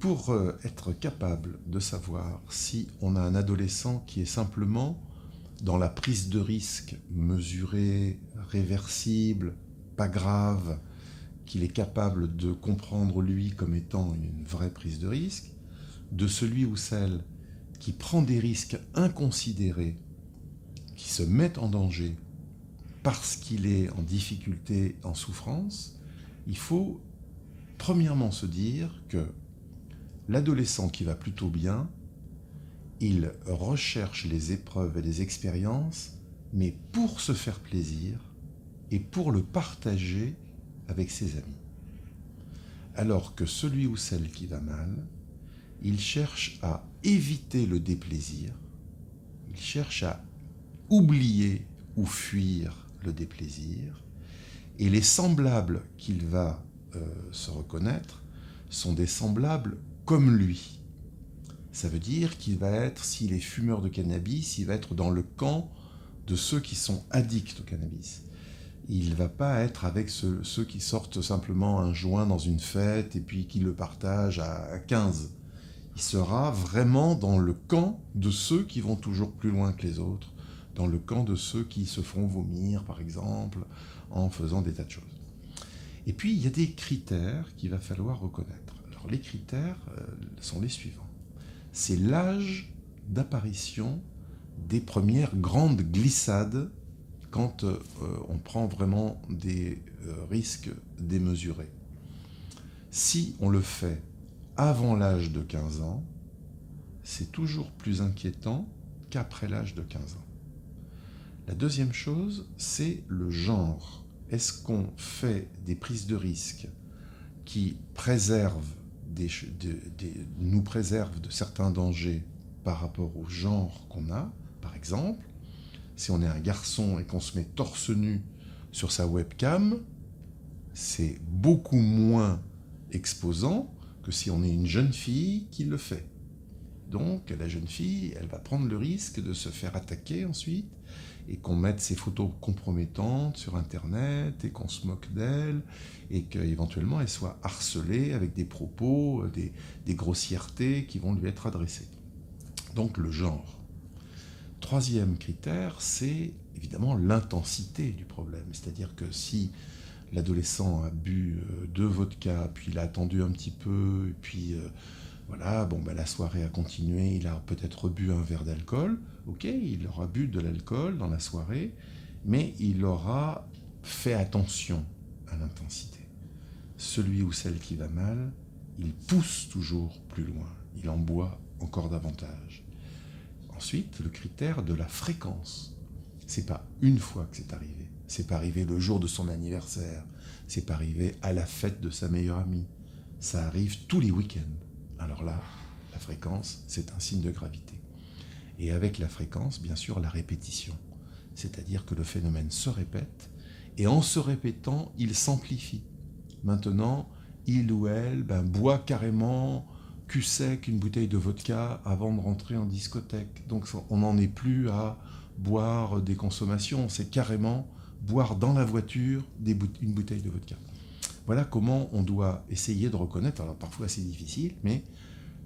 Pour être capable de savoir si on a un adolescent qui est simplement dans la prise de risque mesurée, réversible, pas grave, qu'il est capable de comprendre lui comme étant une vraie prise de risque, de celui ou celle qui prend des risques inconsidérés, qui se met en danger parce qu'il est en difficulté, en souffrance, il faut premièrement se dire que l'adolescent qui va plutôt bien, il recherche les épreuves et les expériences, mais pour se faire plaisir et pour le partager avec ses amis. Alors que celui ou celle qui va mal, il cherche à éviter le déplaisir, il cherche à oublier ou fuir le déplaisir, et les semblables qu'il va se reconnaître sont des semblables comme lui. Ça veut dire qu'il va être, s'il est fumeur de cannabis, il va être dans le camp de ceux qui sont addicts au cannabis. Il ne va pas être avec ceux qui sortent simplement un joint dans une fête et puis qui le partagent à 15. Il sera vraiment dans le camp de ceux qui vont toujours plus loin que les autres, dans le camp de ceux qui se font vomir, par exemple, en faisant des tas de choses. Et puis, il y a des critères qu'il va falloir reconnaître. Alors, les critères sont les suivants. C'est l'âge d'apparition des premières grandes glissades quand on prend vraiment des risques démesurés. Si on le fait avant l'âge de 15 ans, c'est toujours plus inquiétant qu'après l'âge de 15 ans. La deuxième chose, c'est le genre. Est-ce qu'on fait des prises de risques qui nous préservent de certains dangers par rapport au genre qu'on a? Par exemple, si on est un garçon et qu'on se met torse nu sur sa webcam, c'est beaucoup moins exposant que si on est une jeune fille qui le fait. Donc la jeune fille, elle va prendre le risque de se faire attaquer ensuite, et qu'on mette ses photos compromettantes sur Internet, et qu'on se moque d'elle, et qu'éventuellement elle soit harcelée avec des propos, des grossièretés qui vont lui être adressées. Donc le genre. Troisième critère, c'est évidemment l'intensité du problème. C'est-à-dire que si l'adolescent a bu 2 vodkas, puis il a attendu un petit peu, et puis voilà, la soirée a continué, il a peut-être bu un verre d'alcool, ok, il aura bu de l'alcool dans la soirée, mais il aura fait attention à l'intensité. Celui ou celle qui va mal, il pousse toujours plus loin, il en boit encore davantage. Ensuite, le critère de la fréquence. C'est pas une fois que c'est arrivé. C'est pas arrivé le jour de son anniversaire. C'est pas arrivé à la fête de sa meilleure amie. Ça arrive tous les week-ends. Alors là, la fréquence, c'est un signe de gravité. Et avec la fréquence, bien sûr, la répétition. C'est-à-dire que le phénomène se répète, et en se répétant, il s'amplifie. Maintenant, il ou elle boit carrément cul sec une bouteille de vodka avant de rentrer en discothèque. Donc on n'en est plus à boire des consommations, c'est carrément boire dans la voiture une bouteille de vodka. Voilà comment on doit essayer de reconnaître, alors parfois c'est difficile, mais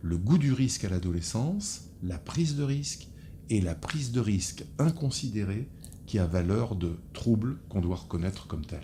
le goût du risque à l'adolescence, la prise de risque et la prise de risque inconsidérée qui a valeur de trouble qu'on doit reconnaître comme tel.